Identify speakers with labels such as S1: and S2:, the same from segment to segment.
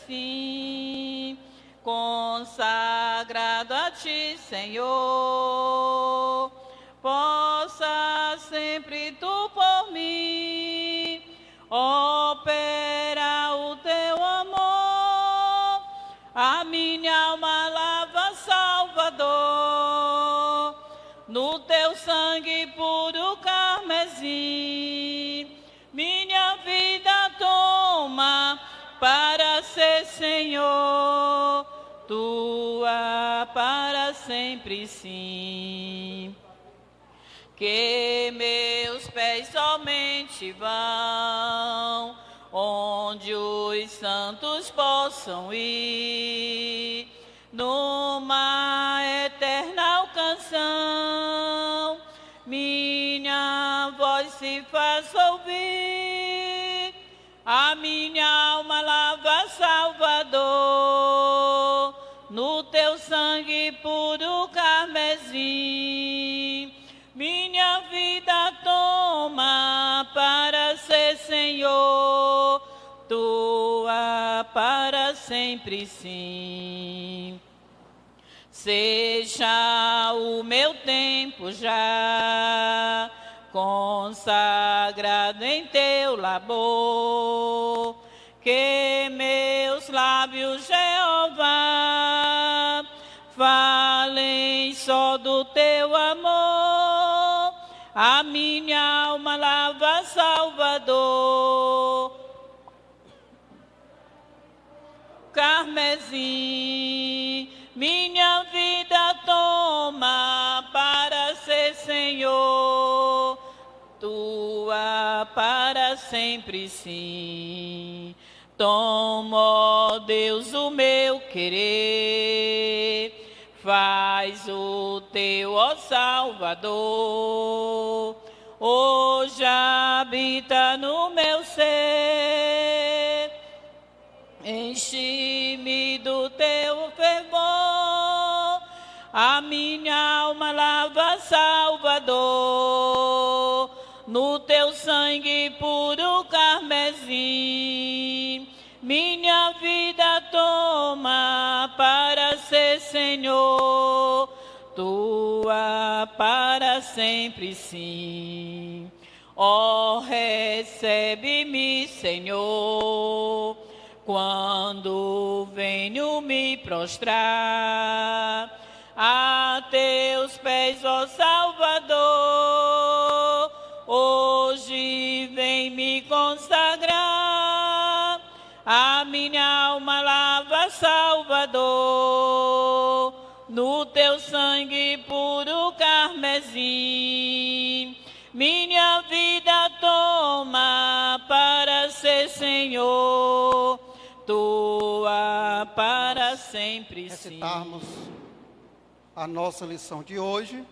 S1: assim, consagrado a ti, Senhor. Possa sempre tu por mim operar o teu amor, a minha alma lava, Salvador, no teu sangue puro carmesim. Minha vida toma para ser, Senhor, tua para sempre, sim. Que meus pés somente vão onde os santos possam ir, numa eterna canção, minha voz se faz ouvir, a minha alma lava, Salvador, no teu sangue puro carmesim. Minha vida toma para ser, Senhor, tua para sempre, sim. Seja o meu tempo já consagrado em teu labor, que meus lábios, Jeová, falem só do teu amor, a minha alma lava, Salvador, carmesim. Minha vida toma para ser, Senhor, tua para sempre, sim. Toma, ó Deus, o meu querer, faz o teu, ó Salvador, hoje habita no meu ser, enche-me do teu fervor, a minha alma lava, Salvador, no teu sangue puro carmesim. Minha vida toma para ser, Senhor, tua para sempre, sim. Ó, recebe-me, Senhor, quando venho me prostrar a teus pés, ó Salvador, hoje vem me consagrar, a minha alma lava, Salvador, no teu sangue puro carmesim. Minha vida toma para ser, Senhor, tua para sempre, sim.
S2: Recitarmos a nossa lição de hoje.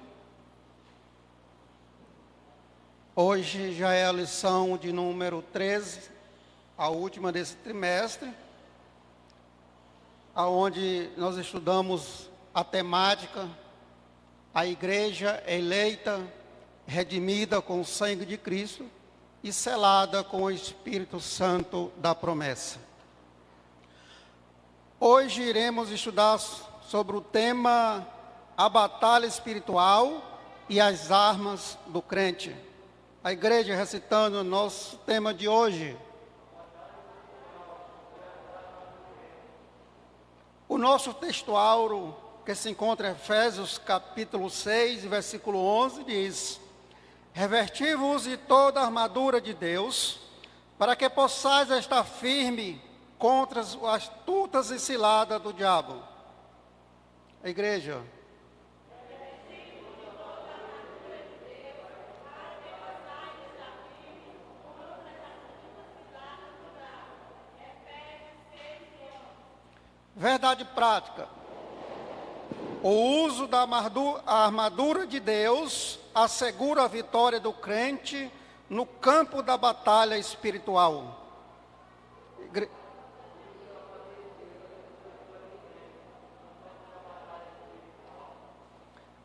S2: Hoje já é a lição de número 13, a última desse trimestre, aonde nós estudamos a temática, a igreja eleita, redimida com o sangue de Cristo e selada com o Espírito Santo da promessa. Hoje iremos estudar sobre o tema a batalha espiritual e as armas do crente. A igreja recitando o nosso tema de hoje. O nosso textuário, que se encontra em Efésios capítulo 6, versículo 11, diz: revesti-vos de toda a armadura de Deus, para que possais estar firme contra as astutas e ciladas do diabo. A igreja. Verdade prática. O uso da armadura de Deus assegura a vitória do crente no campo da batalha espiritual.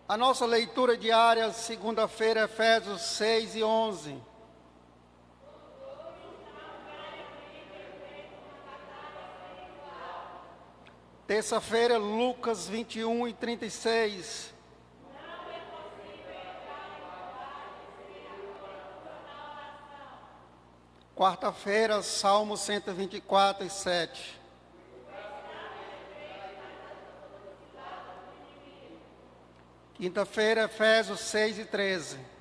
S2: A nossa leitura diária, segunda-feira, Efésios 6 e 11. Terça-feira, Lucas 21 e 36. Quarta-feira, Salmo 124 e 7. Quinta-feira, Efésios 6 e 13.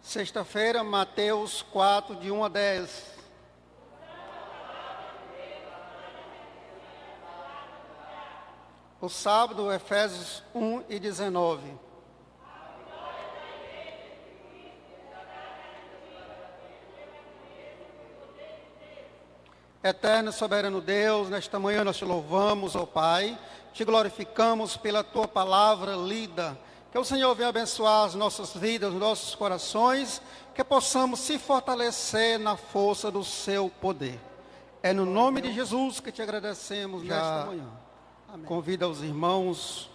S2: Sexta-feira, Mateus 4, de 1 a 10. O sábado, Efésios 1 e 19. Eterno e soberano Deus, nesta manhã nós te louvamos, ó Pai, te glorificamos pela tua palavra lida. Que o Senhor venha abençoar as nossas vidas, os nossos corações, que possamos se fortalecer na força do seu poder. É no nome de Jesus que te agradecemos nesta manhã. Amém. Convido os irmãos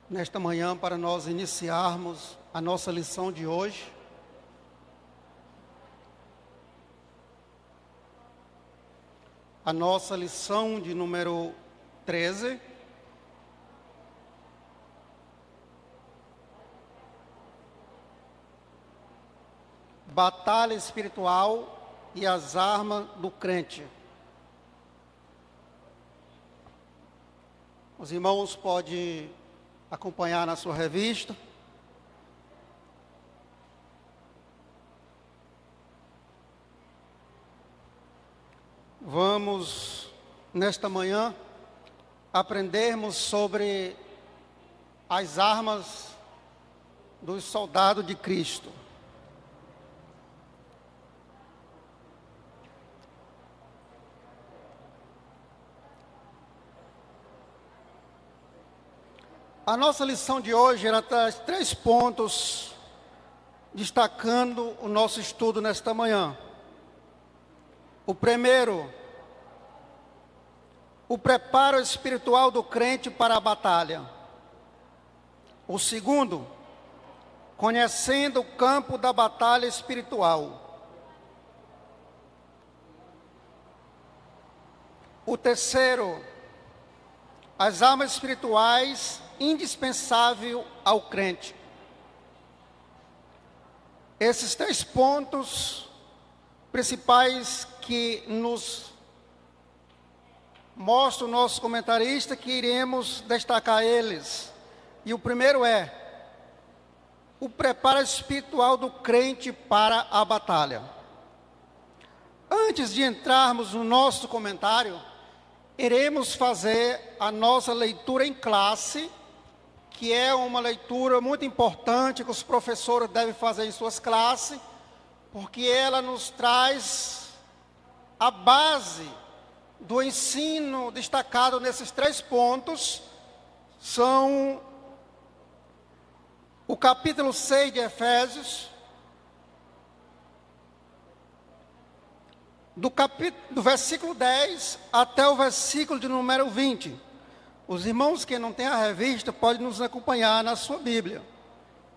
S2: nesta manhã para nós iniciarmos a nossa lição de hoje. A nossa lição de número 13. Batalha espiritual e as armas do crente. Os irmãos podem acompanhar na sua revista. Vamos, nesta manhã, aprendermos sobre as armas dos soldados de Cristo. A nossa lição de hoje, ela traz 3 pontos, destacando o nosso estudo nesta manhã. O primeiro, o preparo espiritual do crente para a batalha. O segundo, conhecendo o campo da batalha espiritual. O terceiro, as armas espirituais indispensável ao crente. Esses 3 pontos principais que nos mostra o nosso comentarista, que iremos destacar eles. E o primeiro é o preparo espiritual do crente para a batalha. Antes de entrarmos no nosso comentário, iremos fazer a nossa leitura em classe, que é uma leitura muito importante que os professores devem fazer em suas classes, porque ela nos traz a base do ensino destacado nesses 3 pontos. São o capítulo 6 de Efésios, do versículo 10 até o versículo de número 20. Os irmãos que não têm a revista podem nos acompanhar na sua Bíblia,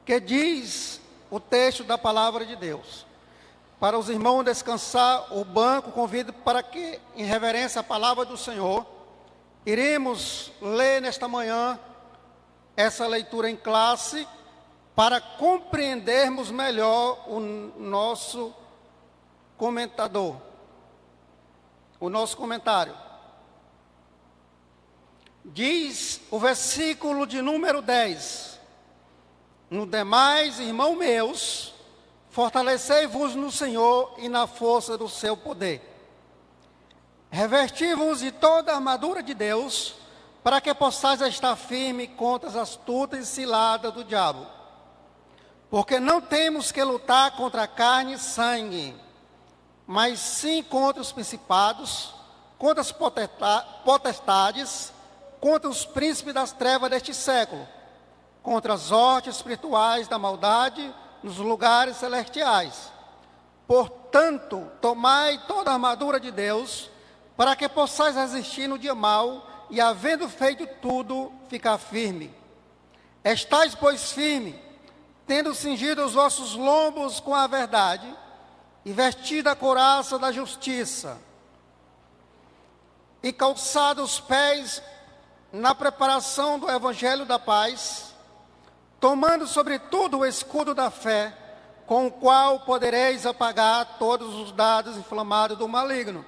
S2: que diz o texto da palavra de Deus. Para os irmãos descansar o banco, convido para que, em reverência à palavra do Senhor, iremos ler nesta manhã essa leitura em classe, para compreendermos melhor o nosso comentador, o nosso comentário. Diz o versículo de número 10: No demais, irmãos meus, fortalecei-vos no Senhor e na força do seu poder. Revesti-vos de toda a armadura de Deus, para que possais estar firme contra as astutas ciladas do diabo. Porque não temos que lutar contra carne e sangue, mas sim contra os principados, contra as potestades, contra os príncipes das trevas deste século, contra as hostes espirituais da maldade nos lugares celestiais. Portanto, tomai toda a armadura de Deus, para que possais resistir no dia mau, e havendo feito tudo, ficar firme. Estais, pois, firme, tendo cingido os vossos lombos com a verdade, e vestida a couraça da justiça, e calçado os pés na preparação do evangelho da paz, tomando sobretudo o escudo da fé, com o qual podereis apagar todos os dardos inflamados do maligno.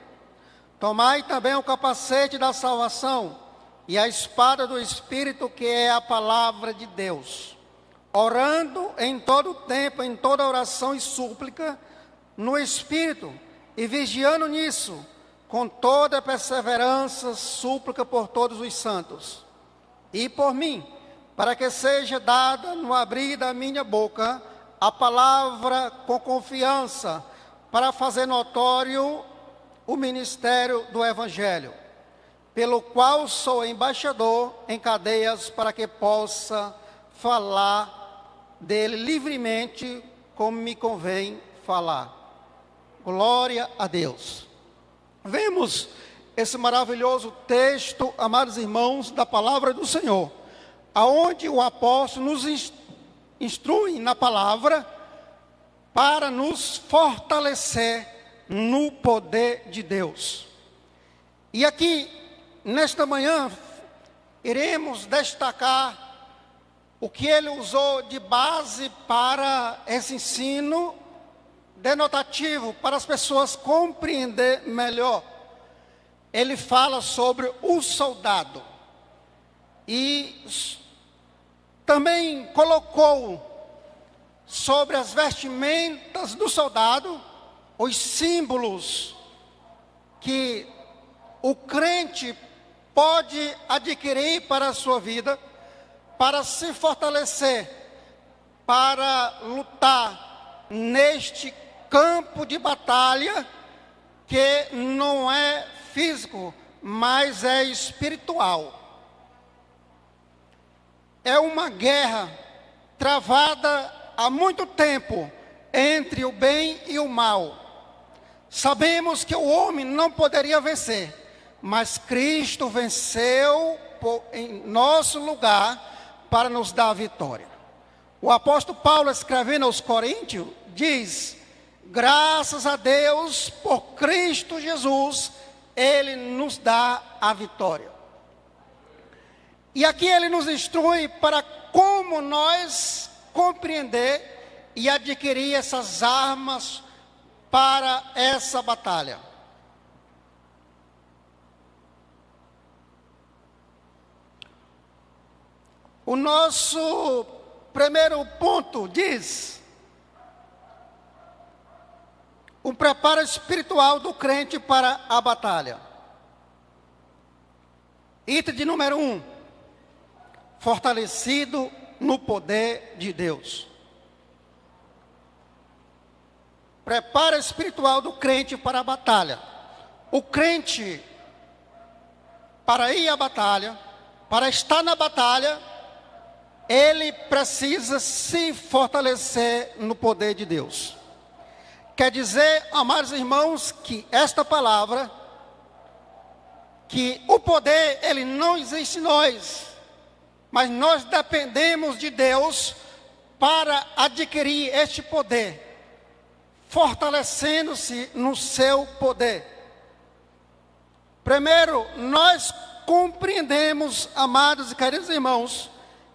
S2: Tomai também o capacete da salvação e a espada do Espírito, que é a palavra de Deus, orando em todo tempo, em toda oração e súplica, no Espírito, e vigiando nisso, com toda perseverança, súplica por todos os santos, e por mim, para que seja dada no abrir da minha boca a palavra com confiança, para fazer notório o ministério do Evangelho, pelo qual sou embaixador em cadeias, para que possa falar dele livremente, como me convém falar. Glória a Deus. Vemos esse maravilhoso texto, amados irmãos, da palavra do Senhor, aonde o apóstolo nos instrui na palavra para nos fortalecer no poder de Deus. E aqui, nesta manhã, iremos destacar o que ele usou de base para esse ensino denotativo, para as pessoas compreender melhor. Ele fala sobre o soldado e também colocou sobre as vestimentas do soldado os símbolos que o crente pode adquirir para a sua vida, para se fortalecer, para lutar neste campo de batalha que não é físico, mas é espiritual. É uma guerra travada há muito tempo entre o bem e o mal. Sabemos que o homem não poderia vencer, mas Cristo venceu em nosso lugar para nos dar a vitória. O apóstolo Paulo, escrevendo aos Coríntios, diz: graças a Deus, por Cristo Jesus, Ele nos dá a vitória. E aqui ele nos instrui para como nós compreender e adquirir essas armas para essa batalha. O nosso primeiro ponto diz: o preparo espiritual do crente para a batalha. Item de número 1: fortalecido no poder de Deus. Preparo espiritual do crente para a batalha. O crente, para ir à batalha, para estar na batalha, ele precisa se fortalecer no poder de Deus. Quer dizer, amados irmãos, que esta palavra, que o poder, ele não existe em nós, mas nós dependemos de Deus para adquirir este poder, fortalecendo-se no seu poder. Primeiro, nós compreendemos, amados e queridos irmãos,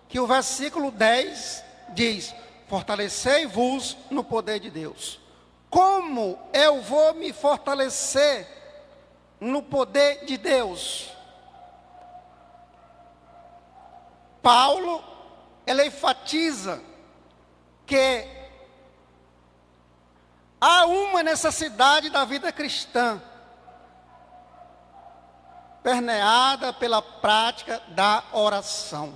S2: que o versículo 10 diz: fortalecei-vos no poder de Deus. Como eu vou me fortalecer no poder de Deus? Paulo, ele enfatiza que há uma necessidade da vida cristã, permeada pela prática da oração.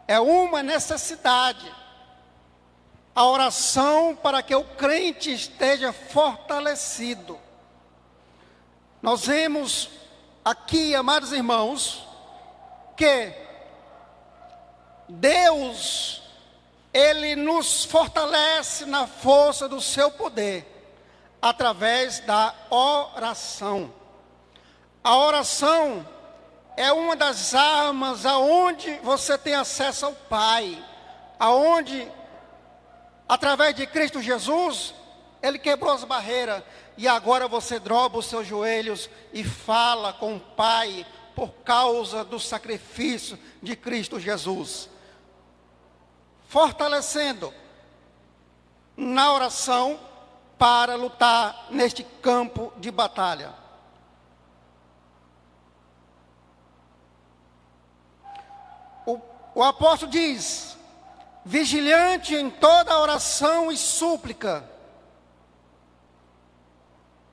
S2: É uma necessidade a oração para que o crente esteja fortalecido. Nós vemos aqui, amados irmãos, que Deus, Ele nos fortalece na força do seu poder, através da oração. A oração é uma das armas aonde você tem acesso ao Pai, aonde através de Cristo Jesus, Ele quebrou as barreiras. E agora você dobra os seus joelhos e fala com o Pai por causa do sacrifício de Cristo Jesus. Fortalecendo na oração para lutar neste campo de batalha. O apóstolo diz: vigilante em toda oração e súplica,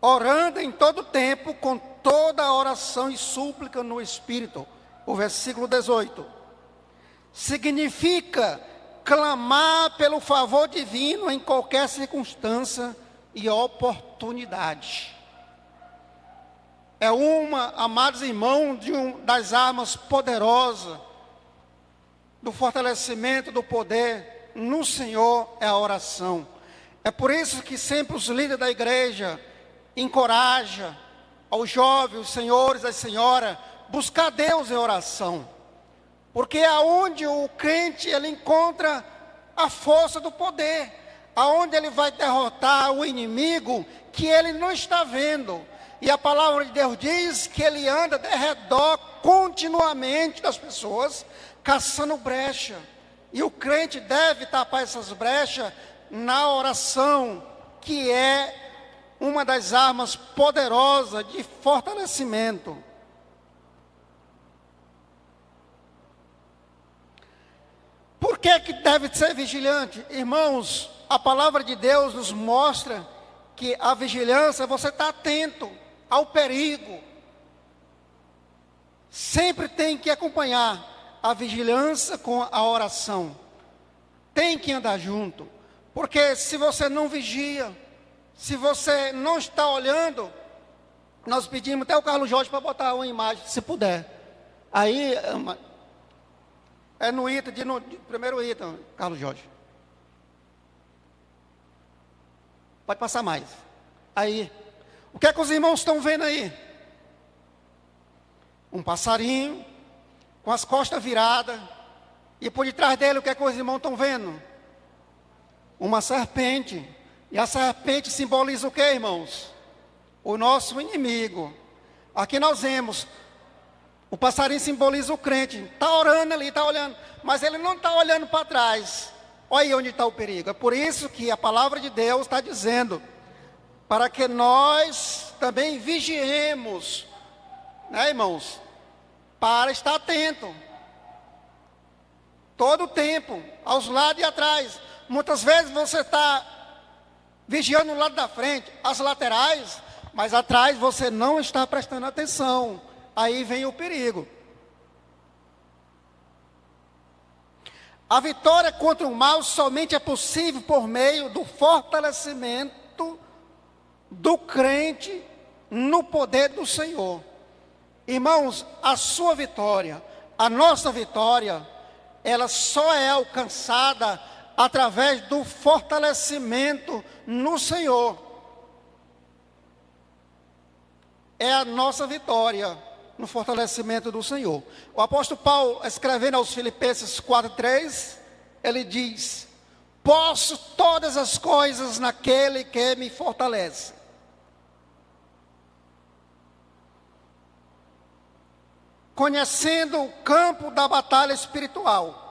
S2: orando em todo tempo, com toda oração e súplica no Espírito. O versículo 18. Significa clamar pelo favor divino em qualquer circunstância e oportunidade. É uma, amados irmãos, das armas poderosas do fortalecimento do poder no Senhor, é a oração. É por isso que sempre os líderes da igreja encoraja aos jovens, os senhores, as senhoras, buscar Deus em oração, porque é aonde o crente ele encontra a força do poder, aonde ele vai derrotar o inimigo que ele não está vendo. E a palavra de Deus diz que ele anda de redor continuamente das pessoas, caçando brecha, e o crente deve tapar essas brechas na oração, que é uma das armas poderosas de fortalecimento. Por que deve ser vigilante? Irmãos, a palavra de Deus nos mostra que a vigilância, você está atento ao perigo. Sempre tem que acompanhar a vigilância com a oração. Tem que andar junto. Porque se você não vigia, se você não está olhando, nós pedimos até o Carlos Jorge para botar uma imagem, se puder. Aí, é no item, no primeiro item, Carlos Jorge. Pode passar mais. Aí, o que é que os irmãos estão vendo aí? Um passarinho, com as costas viradas, e por detrás dele, o que é que os irmãos estão vendo? Uma serpente. E a serpente simboliza o que, irmãos? O nosso inimigo. Aqui nós vemos, o passarinho simboliza o crente. Está orando ali, está olhando, mas ele não está olhando para trás. Olha aí onde está o perigo. É por isso que a palavra de Deus está dizendo, para que nós também vigiemos, né, irmãos? Para estar atento, todo o tempo, aos lados e atrás. Muitas vezes você está vigiando o lado da frente, as laterais, mas atrás você não está prestando atenção. Aí vem o perigo. A vitória contra o mal somente é possível por meio do fortalecimento do crente no poder do Senhor. Irmãos, a sua vitória, a nossa vitória, ela só é alcançada através do fortalecimento no Senhor. É a nossa vitória no fortalecimento do Senhor. O apóstolo Paulo, escrevendo aos Filipenses 4:3, ele diz: posso todas as coisas naquele que me fortalece. Conhecendo o campo da batalha espiritual.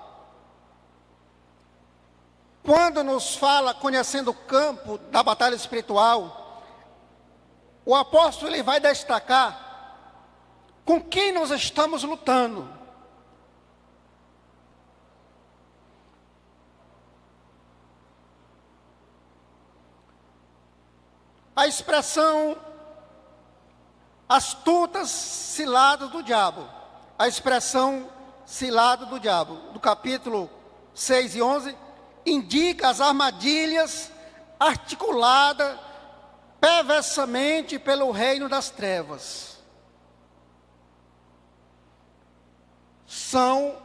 S2: Quando nos fala conhecendo o campo da batalha espiritual, o apóstolo ele vai destacar com quem nós estamos lutando. A expressão astutas ciladas do diabo. A expressão cilado do diabo, do capítulo 6 e 11, indica as armadilhas articuladas perversamente pelo reino das trevas. São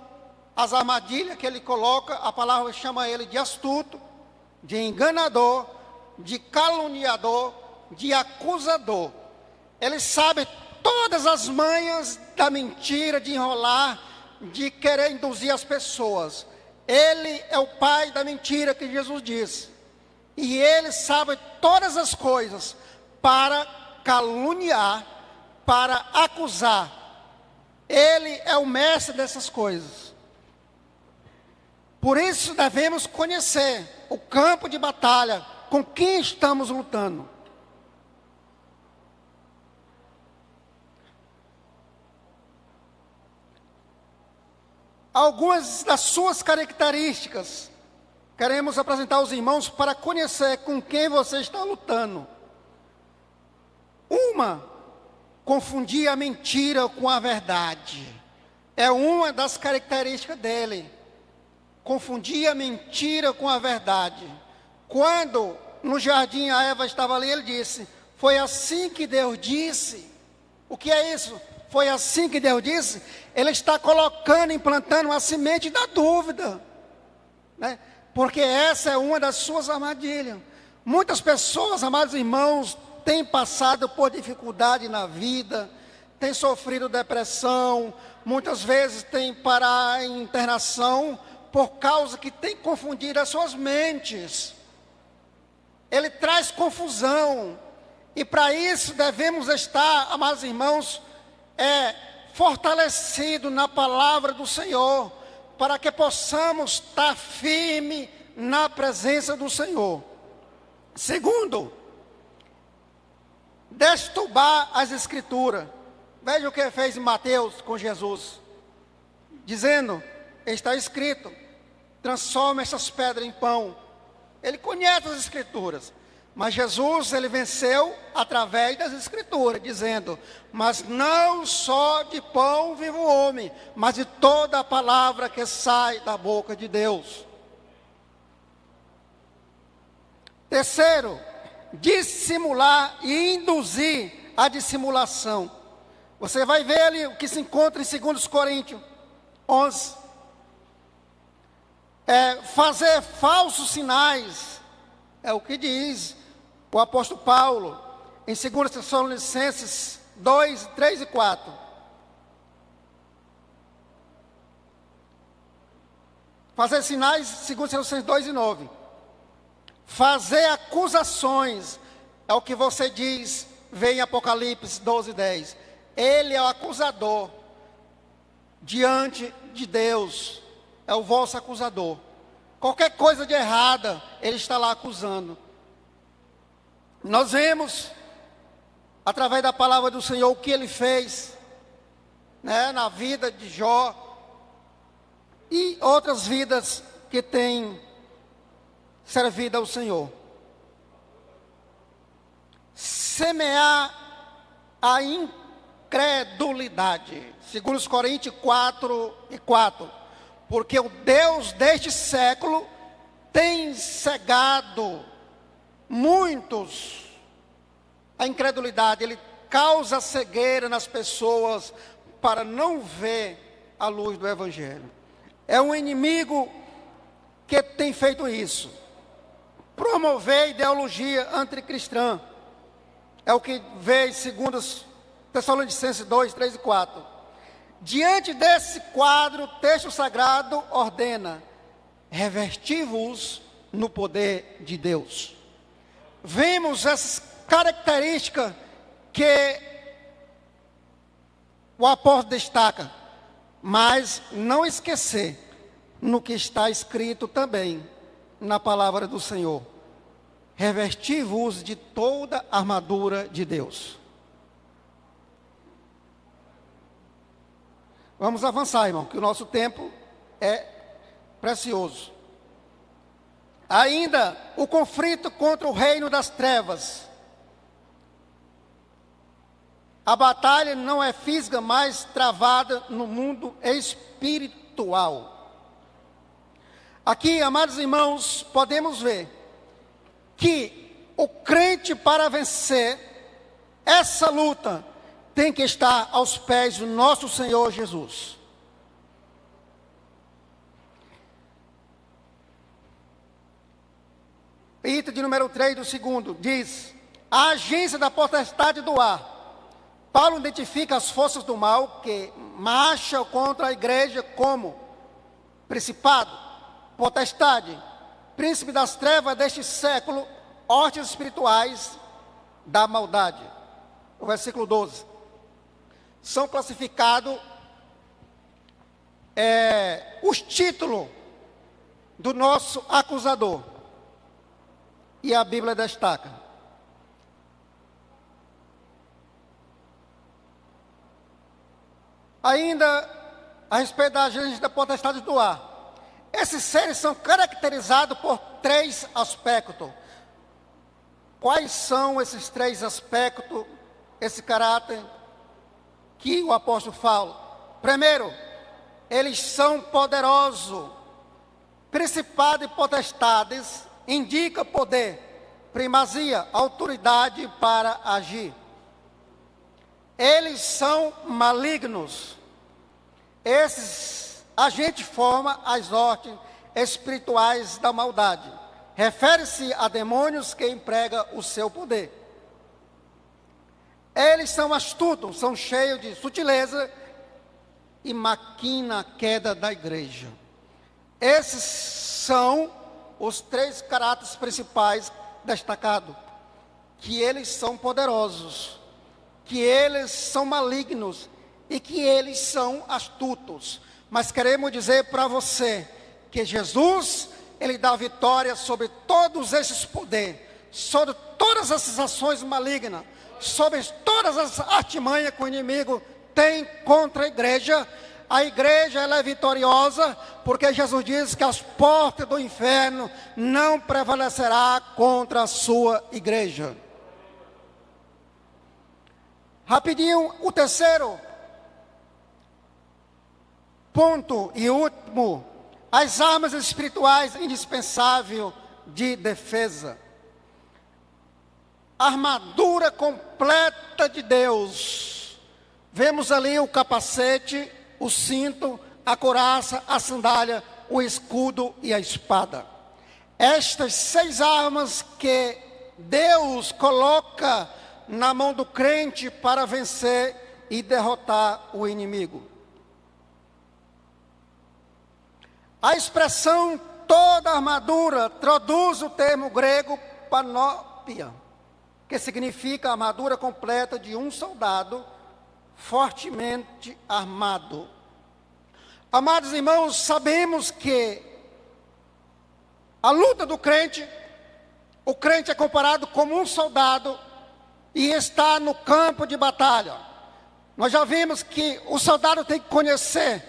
S2: as armadilhas que ele coloca, a palavra chama ele de astuto, de enganador, de caluniador, de acusador. Ele sabe todas as manhas da mentira, de enrolar, de querer induzir as pessoas. Ele é o pai da mentira que Jesus disse. E ele sabe todas as coisas para caluniar, para acusar. Ele é o mestre dessas coisas. Por isso devemos conhecer o campo de batalha com quem estamos lutando. Algumas das suas características queremos apresentar aos irmãos para conhecer com quem você está lutando. Uma, confundir a mentira com a verdade. É uma das características dele. Confundir a mentira com a verdade. Quando no jardim a Eva estava ali, ele disse, foi assim que Deus disse. O que é isso? Foi assim que Deus disse? Ele está colocando, implantando uma semente da dúvida, né? Porque essa é uma das suas armadilhas. Muitas pessoas, amados irmãos, têm passado por dificuldade na vida, têm sofrido depressão, muitas vezes têm parado em internação, por causa que tem confundido as suas mentes. Ele traz confusão, e para isso devemos estar, amados irmãos, fortalecido na palavra do Senhor, para que possamos estar firme na presença do Senhor. Segundo, destubar as Escrituras. Veja o que fez Mateus com Jesus, dizendo, está escrito, transforma essas pedras em pão. Ele conhece as Escrituras, mas Jesus, ele venceu através das Escrituras, dizendo, mas não só de pão vive o homem, mas de toda a palavra que sai da boca de Deus. Terceiro, dissimular e induzir a dissimulação. Você vai ver ali o que se encontra em 2 Coríntios 11. Fazer falsos sinais, é o que diz o apóstolo Paulo, em 2 Tessalonicenses 2, 3 e 4. Fazer sinais, 2 Tessalonicenses 2 e 9. Fazer acusações, é o que você diz, vem em Apocalipse 12, 10. Ele é o acusador diante de Deus, é o vosso acusador. Qualquer coisa de errada, ele está lá acusando. Nós vemos, através da palavra do Senhor, o que ele fez, né, na vida de Jó, e outras vidas que têm servido ao Senhor. Semear a incredulidade. 2 Coríntios 4 e 4. Porque o Deus deste século tem cegado muitos a incredulidade. Ele causa cegueira nas pessoas para não ver a luz do Evangelho. É um inimigo que tem feito isso. Promover ideologia anticristã. É o que vê em 2 Tessalonicenses 2, 3 e 4. Diante desse quadro, o texto sagrado ordena, revesti-vos no poder de Deus. Vemos essas características que o apóstolo destaca, mas não esquecer no que está escrito também na palavra do Senhor. Revesti-vos de toda a armadura de Deus. Vamos avançar, irmão, que o nosso tempo é precioso. Ainda o conflito contra o reino das trevas. A batalha não é física, mas travada no mundo espiritual. Aqui, amados irmãos, podemos ver que o crente, para vencer essa luta, tem que estar aos pés do nosso Senhor Jesus. Item de número 3 do segundo, diz, a agência da potestade do ar. Paulo identifica as forças do mal que marcham contra a igreja como principado, potestade, príncipe das trevas deste século, hostes espirituais da maldade. O versículo 12. São classificados os títulos do nosso acusador. E a Bíblia destaca: ainda a respeito da agência da potestade do ar. Esses seres são caracterizados por 3 aspectos. Quais são esses 3 aspectos, esse caráter que o apóstolo fala? Primeiro, eles são poderosos. Principado e potestades indica poder, primazia, autoridade para agir. Eles são malignos. Esses agentes formam as hostes espirituais da maldade. Refere-se a demônios que empregam o seu poder. Eles são astutos, são cheios de sutileza e maquina a queda da igreja. Esses são os 3 caráteres principais destacados. Que eles são poderosos, que eles são malignos e que eles são astutos. Mas queremos dizer para você que Jesus, Ele dá vitória sobre todos esses poderes, sobre todas essas ações malignas, sobre todas as artimanhas que o inimigo tem contra a igreja. A igreja ela é vitoriosa, porque Jesus diz que as portas do inferno não prevalecerá contra a sua igreja. Rapidinho, o terceiro ponto e último: as armas espirituais indispensáveis de defesa. Armadura completa de Deus. Vemos ali o capacete, o cinto, a couraça, a sandália, o escudo e a espada. Estas 6 armas que Deus coloca na mão do crente para vencer e derrotar o inimigo. A expressão toda armadura traduz o termo grego panóplia, que significa a armadura completa de um soldado fortemente armado. Amados irmãos, sabemos que a luta do crente, o crente é comparado como um soldado e está no campo de batalha. Nós já vimos que o soldado tem que conhecer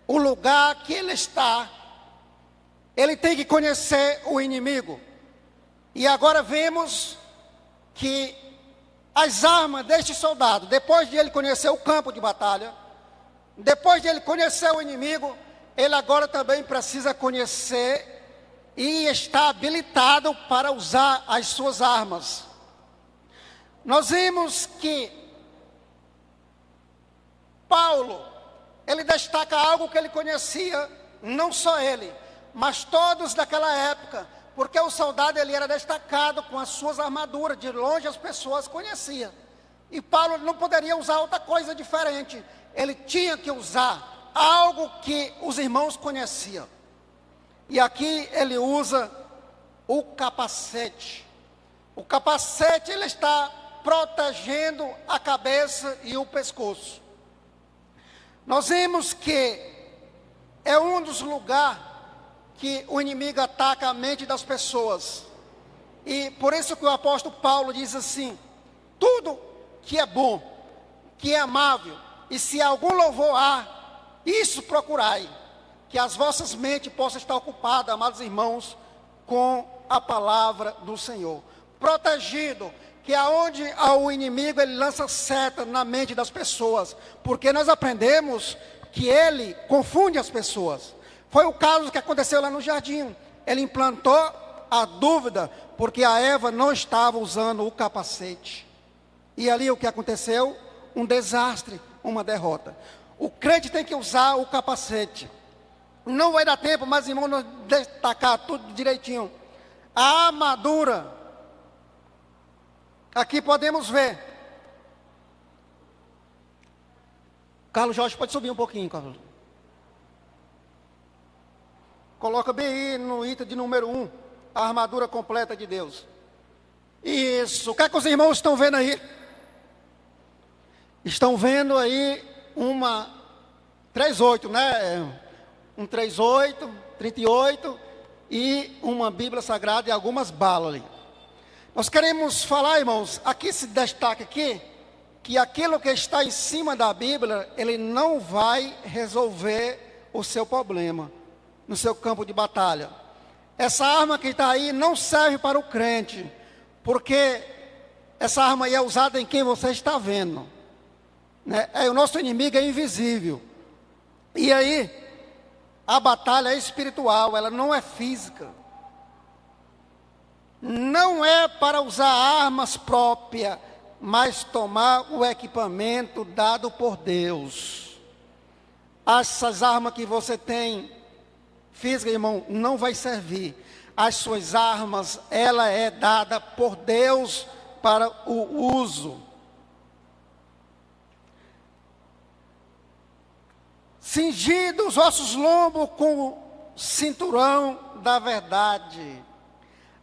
S2: o lugar que ele está, ele tem que conhecer o inimigo. E agora vemos que as armas deste soldado, depois de ele conhecer o campo de batalha, depois de ele conhecer o inimigo, ele agora também precisa conhecer e está habilitado para usar as suas armas. Nós vimos que Paulo, ele destaca algo que ele conhecia, não só ele, mas todos daquela época, porque o soldado ele era destacado com as suas armaduras, de longe as pessoas conheciam. E Paulo não poderia usar outra coisa diferente, ele tinha que usar algo que os irmãos conheciam. E aqui ele usa o capacete. O capacete ele está protegendo a cabeça e o pescoço. Nós vimos que é um dos lugares que o inimigo ataca a mente das pessoas. E por isso que o apóstolo Paulo diz assim: tudo que é bom, que é amável, e se algum louvor há, isso procurai, que as vossas mentes possam estar ocupadas, amados irmãos, com a palavra do Senhor. Protegido, que aonde o inimigo ele lança seta na mente das pessoas, porque nós aprendemos que ele confunde as pessoas. Foi o caso que aconteceu lá no jardim. Ele implantou a dúvida, porque a Eva não estava usando o capacete. E ali o que aconteceu? Um desastre, uma derrota. O crente tem que usar o capacete. Não vai dar tempo, mas irmão, nós destacar tudo direitinho. A armadura. Aqui podemos ver. Carlos Jorge, pode subir um pouquinho, Carlos. Coloca bem aí no item de número 1, a armadura completa de Deus. Isso. O que é que os irmãos estão vendo aí? Estão vendo aí uma 38, né? Um 38, 38 e uma Bíblia Sagrada e algumas balas ali. Nós queremos falar, irmãos, aqui se destaca aqui, que aquilo que está em cima da Bíblia, ele não vai resolver o seu problema, no seu campo de batalha. Essa arma que está aí não serve para o crente, porque essa arma aí é usada em quem você está vendo, né? O nosso inimigo é invisível, e aí, a batalha é espiritual, ela não é física. Não é para usar armas próprias, mas tomar o equipamento dado por Deus. Essas armas que você tem, física, irmão, não vai servir. As suas armas, ela é dada por Deus para o uso. Cingidos os vossos lombos com o cinturão da verdade.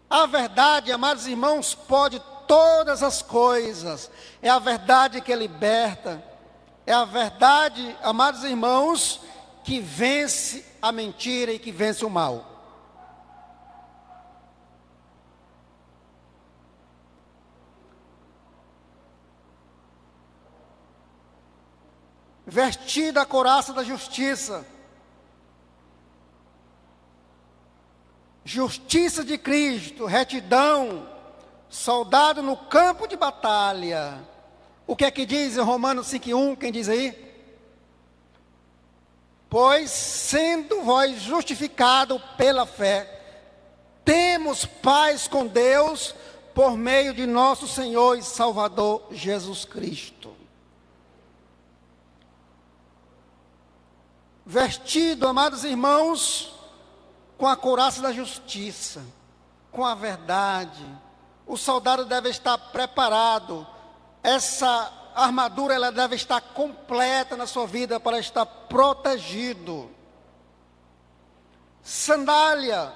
S2: A verdade, amados irmãos, pode todas as coisas. É a verdade que liberta. É a verdade, amados irmãos, que vence a mentira e que vence o mal. Vestida a couraça da justiça. Justiça de Cristo, retidão, soldado no campo de batalha. O que é que diz em Romanos 5:1? Quem diz aí? Pois, sendo vós justificado pela fé, temos paz com Deus por meio de nosso Senhor e Salvador Jesus Cristo. Vestido, amados irmãos, com a couraça da justiça, com a verdade. O soldado deve estar preparado. Essa armadura, ela deve estar completa na sua vida para estar protegido. Sandália.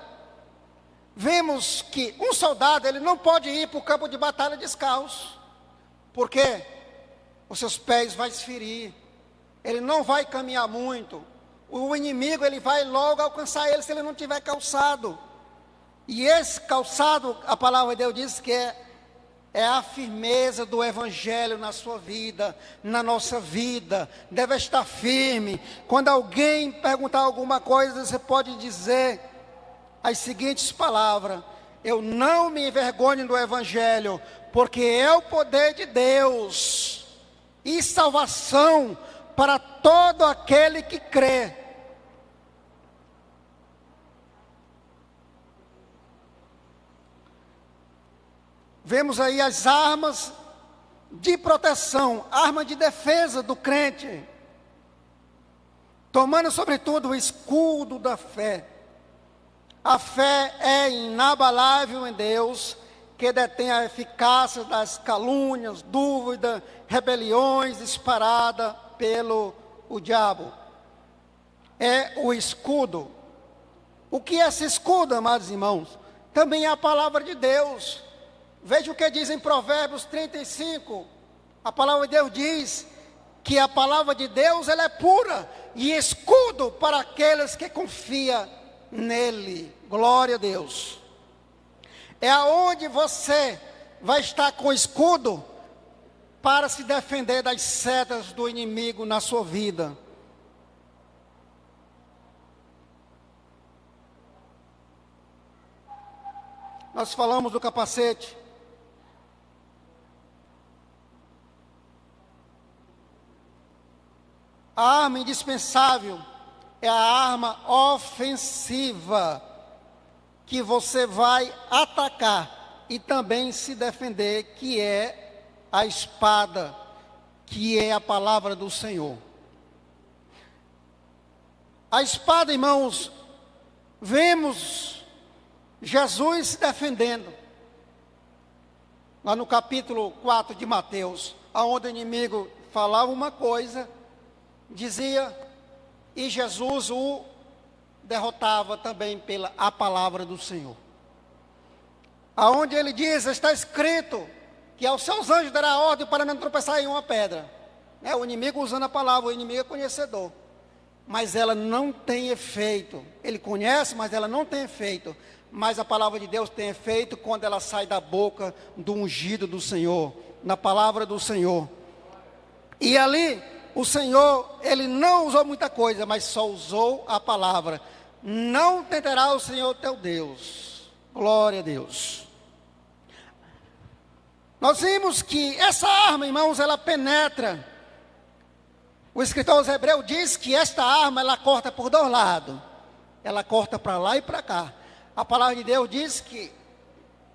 S2: Vemos que um soldado, ele não pode ir para o campo de batalha descalço, porque os seus pés vão se ferir. Ele não vai caminhar muito. O inimigo, ele vai logo alcançar ele se ele não tiver calçado. E esse calçado, a palavra de Deus diz que é a firmeza do Evangelho na sua vida, na nossa vida. Deve estar firme. Quando alguém perguntar alguma coisa, você pode dizer as seguintes palavras: eu não me envergonho do Evangelho, porque é o poder de Deus e salvação para todo aquele que crê. Vemos aí as armas de proteção, arma de defesa do crente, tomando sobretudo o escudo da fé. A fé é inabalável em Deus, que detém a eficácia das calúnias, dúvidas, rebeliões disparadas pelo diabo. É o escudo. O que é esse escudo, amados irmãos? Também é a palavra de Deus. Veja o que diz em Provérbios 35. A palavra de Deus diz que a palavra de Deus, ela é pura e escudo para aqueles que confiam nele. Glória a Deus. É aonde você vai estar com escudo para se defender das setas do inimigo na sua vida. Nós falamos do capacete. A arma indispensável é a arma ofensiva, que você vai atacar e também se defender, que é a espada, que é a palavra do Senhor. A espada, irmãos, vemos Jesus se defendendo, lá no capítulo 4 de Mateus, onde o inimigo falava uma coisa, dizia, e Jesus o derrotava também pela a palavra do Senhor. Aonde ele diz, está escrito, que aos seus anjos dará ordem para não tropeçar em uma pedra. O inimigo usando a palavra, o inimigo é conhecedor. Mas ela não tem efeito. Ele conhece, mas ela não tem efeito. Mas a palavra de Deus tem efeito quando ela sai da boca do ungido do Senhor, na palavra do Senhor. E ali, o Senhor, ele não usou muita coisa, mas só usou a palavra. Não tentará o Senhor teu Deus. Glória a Deus. Nós vimos que essa arma, irmãos, ela penetra. O escritor aos Hebreus diz que esta arma, ela corta por dois lados. Ela corta para lá e para cá. A palavra de Deus diz que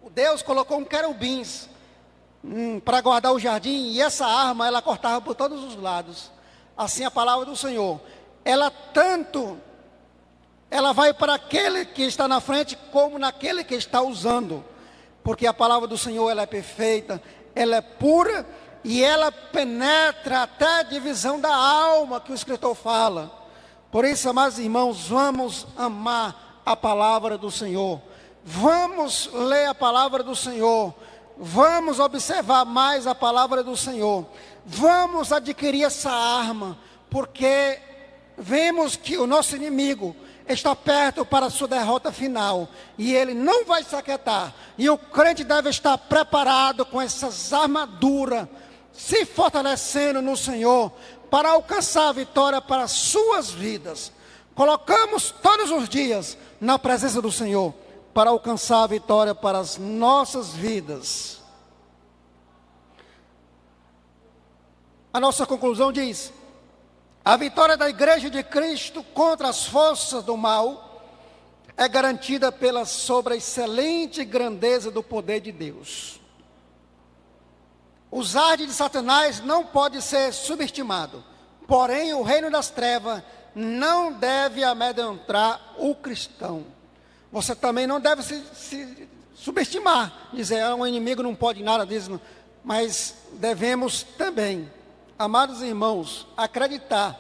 S2: o Deus colocou um querubins para guardar o jardim. E essa arma, ela cortava por todos os lados. Assim a palavra do Senhor. Ela vai para aquele que está na frente, como naquele que está usando. Porque a palavra do Senhor, ela é perfeita, ela é pura, e ela penetra até a divisão da alma, que o escritor fala. Por isso, amados irmãos, vamos amar a palavra do Senhor. Vamos ler a palavra do Senhor. Vamos observar mais a palavra do Senhor. Vamos adquirir essa arma, porque vemos que o nosso inimigo está perto para a sua derrota final, e ele não vai se aquietar, e o crente deve estar preparado com essas armaduras, se fortalecendo no Senhor, para alcançar a vitória para as suas vidas. Colocamos todos os dias na presença do Senhor, para alcançar a vitória para as nossas vidas. A nossa conclusão diz: a vitória da igreja de Cristo contra as forças do mal é garantida pela sobreexcelente grandeza do poder de Deus. Os ardes de Satanás não pode ser subestimado, porém o reino das trevas não deve amedrontar o cristão. Você também não deve se subestimar, dizer, um inimigo não pode nada disso, mas devemos também, amados irmãos, acreditar,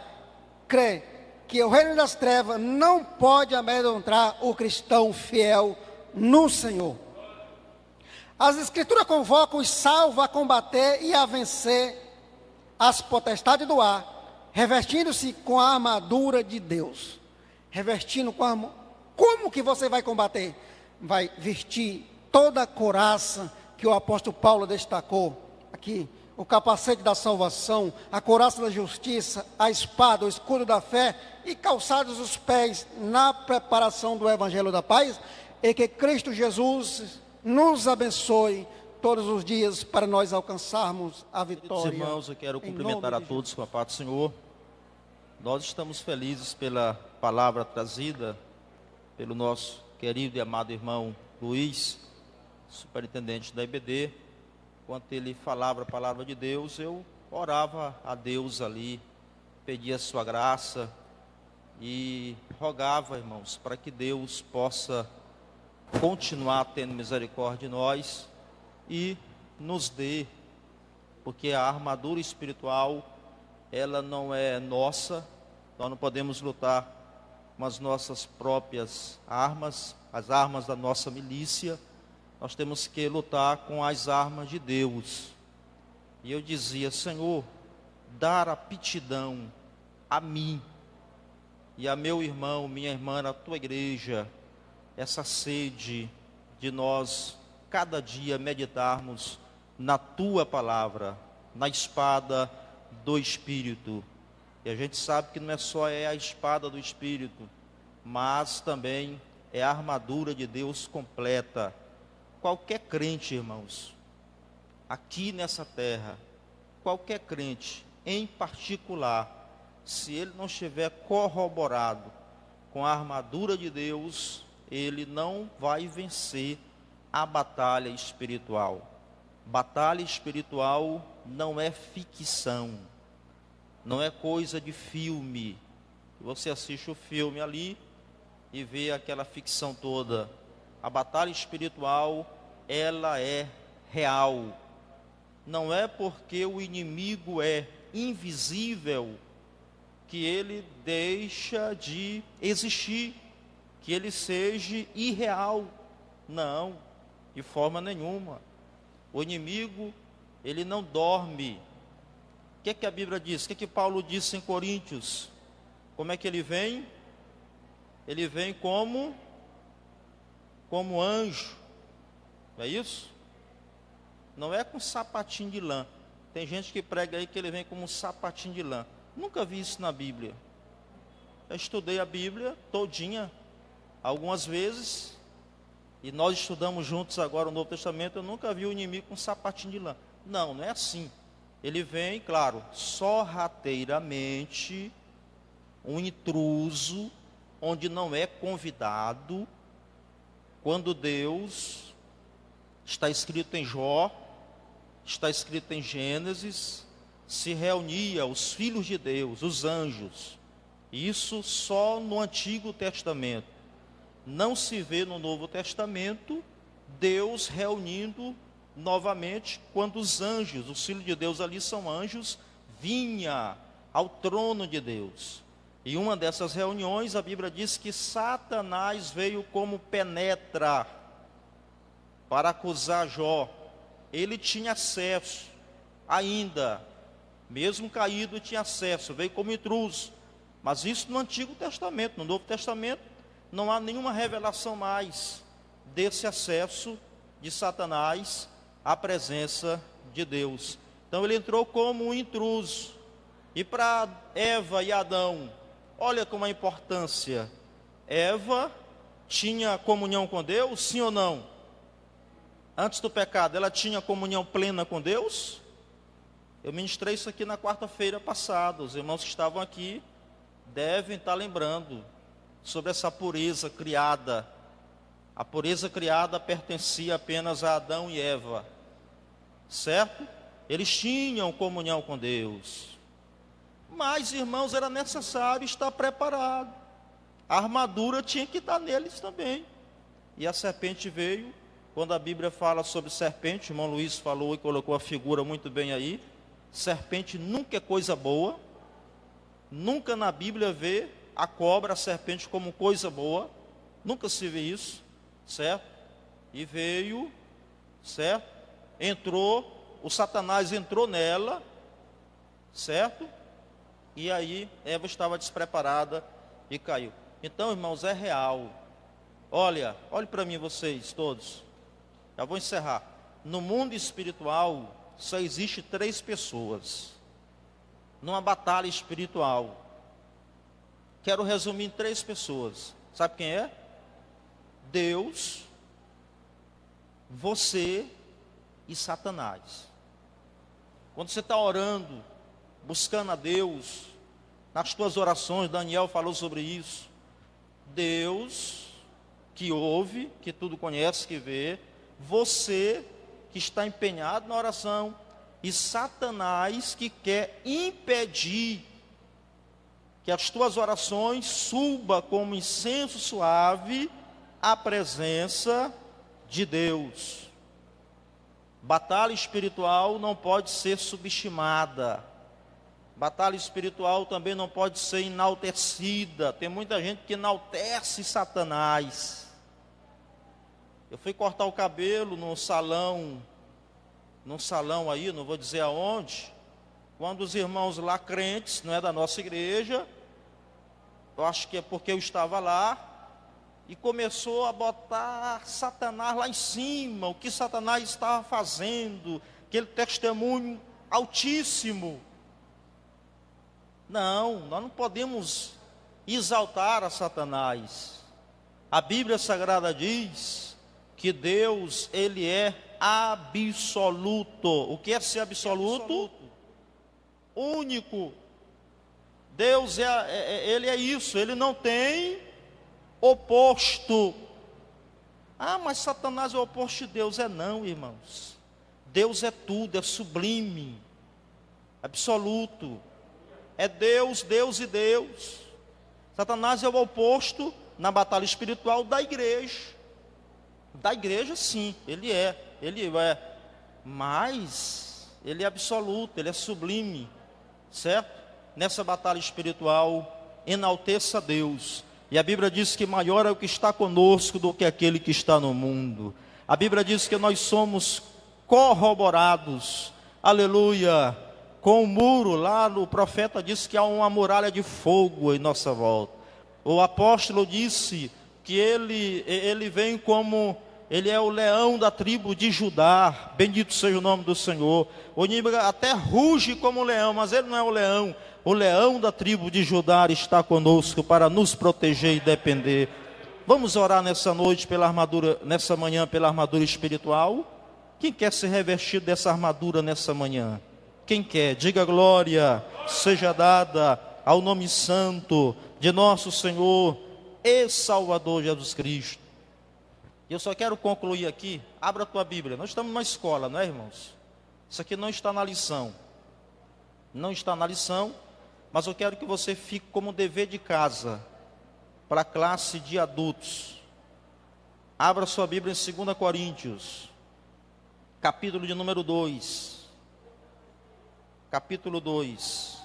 S2: crer que o reino das trevas não pode amedrontar o cristão fiel no Senhor. As Escrituras convocam os salvos a combater e a vencer as potestades do ar, revestindo-se com a armadura de Deus. Revestindo com a armadura. Como que você vai combater? Vai vestir toda a couraça que o apóstolo Paulo destacou aqui. O capacete da salvação, a couraça da justiça, a espada, o escudo da fé e calçados os pés na preparação do evangelho da paz, e que Cristo Jesus nos abençoe todos os dias para nós alcançarmos a vitória.
S3: Queridos irmãos, eu quero cumprimentar a todos com a paz do Senhor. Nós estamos felizes pela palavra trazida pelo nosso querido e amado irmão Luiz, superintendente da IBD. Enquanto ele falava a palavra de Deus, eu orava a Deus ali, pedia a sua graça e rogava, irmãos, para que Deus possa continuar tendo misericórdia de nós e nos dê, porque a armadura espiritual, ela não é nossa, nós não podemos lutar com as nossas próprias armas, as armas da nossa milícia. Nós temos que lutar com as armas de Deus. E eu dizia, Senhor, dar aptidão a mim e a meu irmão, minha irmã, na tua igreja, essa sede de nós, cada dia, meditarmos na tua palavra, na espada do Espírito. E a gente sabe que não é só a espada do Espírito, mas também é a armadura de Deus completa. Qualquer crente, irmãos, aqui nessa terra, qualquer crente, em particular, se ele não estiver corroborado com a armadura de Deus, ele não vai vencer a batalha espiritual. Batalha espiritual não é ficção, não é coisa de filme. Você assiste o filme ali e vê aquela ficção toda. A batalha espiritual, ela é real. Não é porque o inimigo é invisível que ele deixa de existir. que ele seja irreal. Não, de forma nenhuma. O inimigo, ele não dorme. O que é que a Bíblia diz? O que é que Paulo disse em Coríntios? Como é que ele vem? Ele vem como anjo. Não é isso? Não é com sapatinho de lã. Tem gente que prega aí que ele vem como um sapatinho de lã. Nunca vi isso na Bíblia. Eu estudei a Bíblia todinha, algumas vezes, e nós estudamos juntos agora o Novo Testamento. Eu nunca vi o inimigo com um sapatinho de lã. Não, não é assim. Ele vem, claro, sorrateiramente, um intruso, onde não é convidado, quando Deus, está escrito em Jó, está escrito em Gênesis, se reunia os filhos de Deus, os anjos. Isso só no Antigo Testamento. Não se vê no Novo Testamento Deus reunindo novamente, quando os anjos, os filhos de Deus ali são anjos, vinha ao trono de Deus. E uma dessas reuniões, a Bíblia diz que Satanás veio como penetra para acusar Jó. Ele tinha acesso, ainda, mesmo caído, tinha acesso, veio como intruso. Mas isso no Antigo Testamento. No Novo Testamento não há nenhuma revelação mais desse acesso de Satanás à presença de Deus. Então ele entrou como um intruso. E para Eva e Adão, olha como a importância. Eva tinha comunhão com Deus, sim ou não? Antes do pecado, ela tinha comunhão plena com Deus? Eu ministrei isso aqui na quarta-feira passada. Os irmãos que estavam aqui devem estar lembrando sobre essa pureza criada. A pureza criada pertencia apenas a Adão e Eva, certo? Eles tinham comunhão com Deus. Mas, irmãos, era necessário estar preparado. A armadura tinha que estar neles também. E a serpente veio. Quando a Bíblia fala sobre serpente, o irmão Luiz falou e colocou a figura muito bem aí. Serpente nunca é coisa boa. Nunca na Bíblia vê a cobra, a serpente como coisa boa. Nunca se vê isso, certo? E veio, certo? Entrou, o Satanás entrou nela, certo? E aí Eva estava despreparada e caiu. Então, irmãos, é real. Olhe para mim vocês todos. Já vou encerrar. No mundo espiritual só existe 3 pessoas. Numa batalha espiritual. Quero resumir em 3 pessoas. Sabe quem é? Deus, você e Satanás. Quando você está orando, buscando a Deus, nas tuas orações, Daniel falou sobre isso. Deus, que ouve, que tudo conhece, que vê. Você, que está empenhado na oração. E Satanás, que quer impedir que as tuas orações suba como incenso suave à presença de Deus. Batalha espiritual não pode ser subestimada. Batalha espiritual também não pode ser enaltecida. Tem muita gente que enaltece Satanás. Eu fui cortar o cabelo num salão aí, não vou dizer aonde, quando os irmãos lá crentes, não é da nossa igreja, eu acho que é porque eu estava lá, e começou a botar Satanás lá em cima, o que Satanás estava fazendo, aquele testemunho altíssimo. Não, nós não podemos exaltar a Satanás. A Bíblia Sagrada diz que Deus, Ele é absoluto. O que é ser absoluto? Único. Deus Ele é isso, Ele não tem oposto. Ah, mas Satanás é o oposto de Deus. É não, irmãos. Deus é tudo, é sublime, absoluto. É Deus, Deus e Deus. Satanás é o oposto na batalha espiritual da igreja. Da igreja, sim, ele é, mas ele é absoluto, ele é sublime, certo? Nessa batalha espiritual, enalteça Deus. E a Bíblia diz que maior é o que está conosco do que aquele que está no mundo. A Bíblia diz que nós somos corroborados, aleluia, com o muro. Lá o profeta disse que há uma muralha de fogo em nossa volta. O apóstolo disse que ele vem como, ele é o leão da tribo de Judá. Bendito seja o nome do Senhor. O inimigo até ruge como um leão, mas ele não é o leão. O leão da tribo de Judá está conosco para nos proteger e defender. Vamos orar nessa noite pela armadura, nessa manhã pela armadura espiritual. Quem quer ser revestido dessa armadura nessa manhã? Quem quer? Diga glória seja dada ao nome santo de nosso Senhor e Salvador Jesus Cristo. Eu só quero concluir aqui. Abra a tua Bíblia. Nós estamos numa escola, não é, irmãos? Isso aqui não está na lição. Não está na lição, mas eu quero que você fique como dever de casa para a classe de adultos. Abra sua Bíblia em 2 Coríntios, capítulo de número 2. Capítulo 2,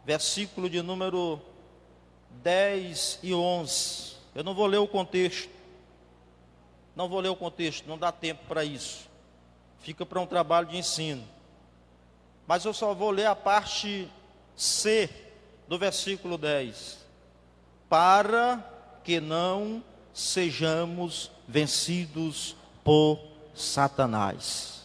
S3: versículo de número 10 e 11. Eu não vou ler o contexto. Não vou ler o contexto, não dá tempo para isso. Fica para um trabalho de ensino. Mas eu só vou ler a parte C do versículo 10. Para que não sejamos vencidos por Satanás,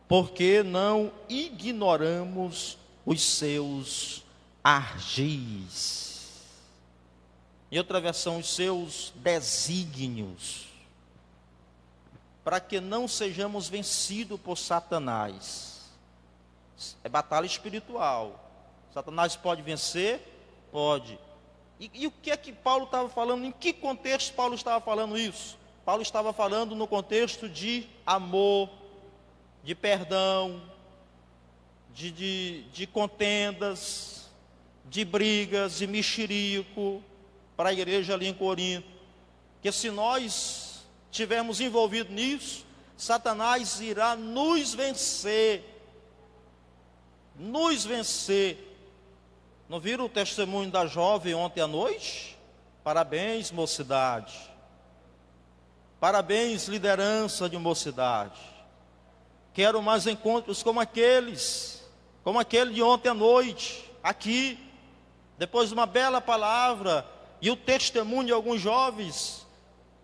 S3: porque não ignoramos os seus ardis. Em outra versão, os seus desígnios. Para que não sejamos vencidos por Satanás. É batalha espiritual. Satanás pode vencer? Pode. E o que é que Paulo estava falando? Em que contexto Paulo estava falando isso? Paulo estava falando no contexto de amor, de perdão, de contendas, de brigas, de mexerico, para a igreja ali em Corinto. Que se nós estivermos envolvidos nisso, Satanás irá nos vencer. Nos vencer. Não viram o testemunho da jovem ontem à noite? Parabéns, mocidade. Parabéns, liderança de mocidade. Quero mais encontros como aquele de ontem à noite, aqui. Depois de uma bela palavra e o testemunho de alguns jovens.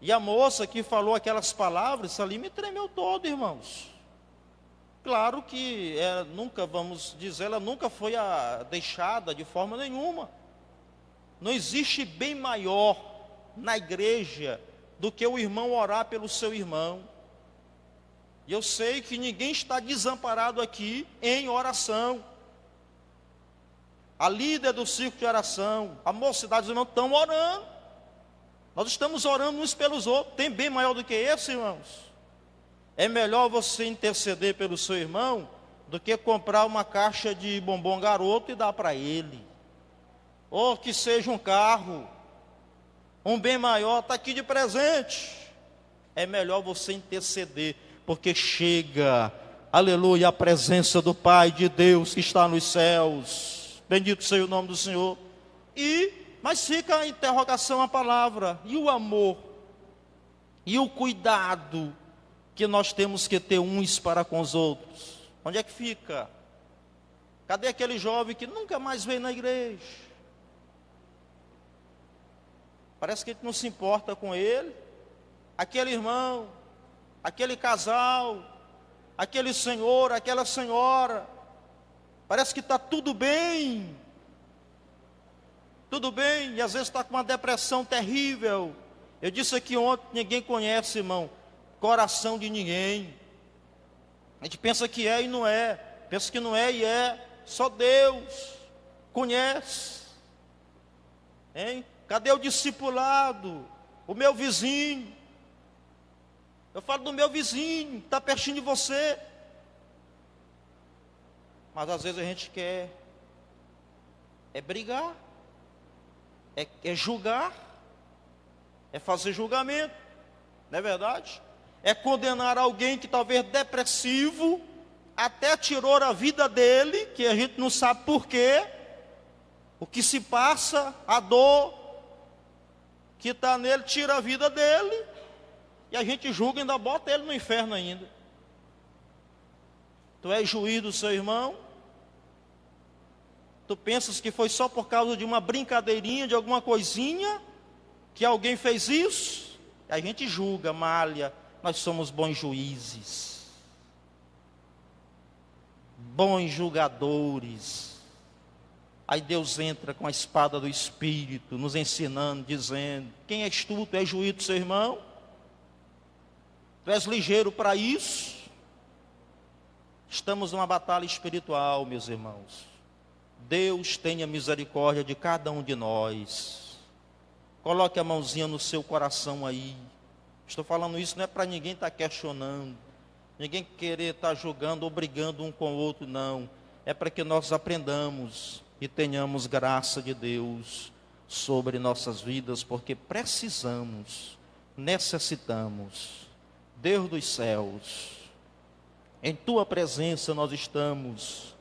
S3: E a moça que falou aquelas palavras, ali me tremeu todo, irmãos. Claro que nunca, vamos dizer, ela nunca foi deixada de forma nenhuma. Não existe bem maior na igreja do que o irmão orar pelo seu irmão. E eu sei que ninguém está desamparado aqui em oração. A líder do círculo de oração, a mocidade dos irmãos estão orando. Nós estamos orando uns pelos outros. Tem bem maior do que esse, irmãos? É melhor você interceder pelo seu irmão do que comprar uma caixa de bombom garoto e dar para ele. Ou que seja um carro, um bem maior, está aqui de presente. É melhor você interceder, porque chega, aleluia, a presença do Pai de Deus que está nos céus. Bendito seja o nome do Senhor. Mas fica a interrogação, a palavra, e o amor, e o cuidado que nós temos que ter uns para com os outros. Onde é que fica? Cadê aquele jovem que nunca mais veio na igreja? Parece que a gente não se importa com ele. Aquele irmão, aquele casal, aquele senhor, aquela senhora. Parece que está tudo bem. Tudo bem, e às vezes está com uma depressão terrível. Eu disse aqui ontem, ninguém conhece, irmão, coração de ninguém. A gente pensa que é e não é. Pensa que não é e é. Só Deus conhece. Hein? Cadê o discipulado? O meu vizinho. Eu falo do meu vizinho, está pertinho de você. Mas às vezes a gente quer brigar, é julgar, é fazer julgamento, não é verdade? É condenar alguém que talvez depressivo, até tirou a vida dele, que a gente não sabe por quê, o que se passa, a dor, que está nele, tira a vida dele, e a gente julga e ainda bota ele no inferno ainda. Tu és juiz do seu irmão? Tu pensas que foi só por causa de uma brincadeirinha, de alguma coisinha, que alguém fez isso? A gente julga, malha. Nós somos bons juízes, bons julgadores. Aí Deus entra com a espada do Espírito, nos ensinando, dizendo: quem és tu? Tu és juiz do seu irmão? Tu és ligeiro para isso? Estamos numa batalha espiritual, meus irmãos. Deus tenha misericórdia de cada um de nós. Coloque a mãozinha no seu coração aí. Estou falando isso não é para ninguém estar questionando, ninguém querer estar julgando ou brigando um com o outro, não. É para que nós aprendamos e tenhamos graça de Deus sobre nossas vidas, porque precisamos, necessitamos. Deus dos céus, em Tua presença nós estamos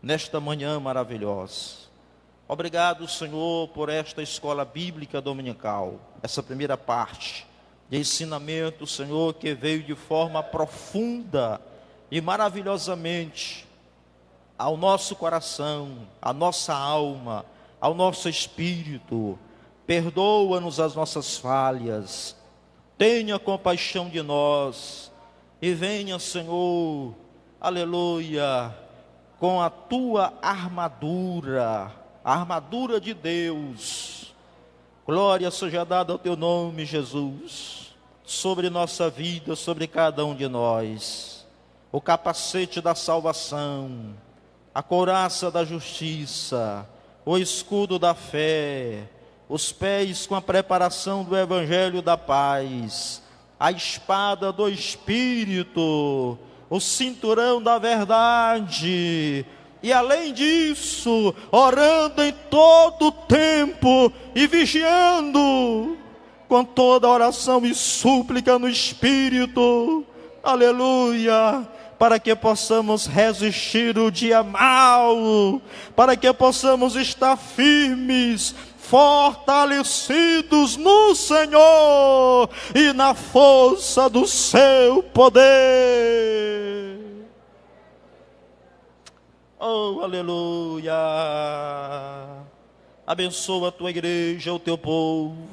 S3: nesta manhã maravilhosa. Obrigado, Senhor, por esta escola bíblica dominical, essa primeira parte de ensinamento, Senhor, que veio de forma profunda e maravilhosamente ao nosso coração, à nossa alma, ao nosso espírito. Perdoa-nos as nossas falhas, tenha compaixão de nós e venha, Senhor, aleluia, com a Tua armadura, a armadura de Deus. Glória seja dada ao Teu nome, Jesus, sobre nossa vida, sobre cada um de nós. O capacete da salvação, a couraça da justiça, o escudo da fé, os pés com a preparação do evangelho da paz, a espada do Espírito, o cinturão da verdade. E além disso, orando em todo tempo e vigiando com toda oração e súplica no Espírito, aleluia, para que possamos resistir o dia mau, para que possamos estar firmes, fortalecidos no Senhor e na força do seu poder. Oh, aleluia. Abençoa a Tua igreja, o Teu povo.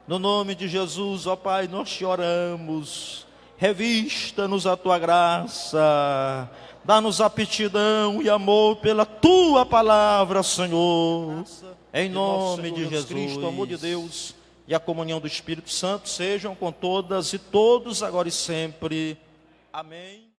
S3: No nome de Jesus, ó Pai, nós te oramos. Revista-nos a Tua graça. Dá-nos aptidão e amor pela Tua palavra, Senhor. Em nome de Jesus Cristo, o amor de Deus e a comunhão do Espírito Santo sejam com todas e todos, agora e sempre. Amém.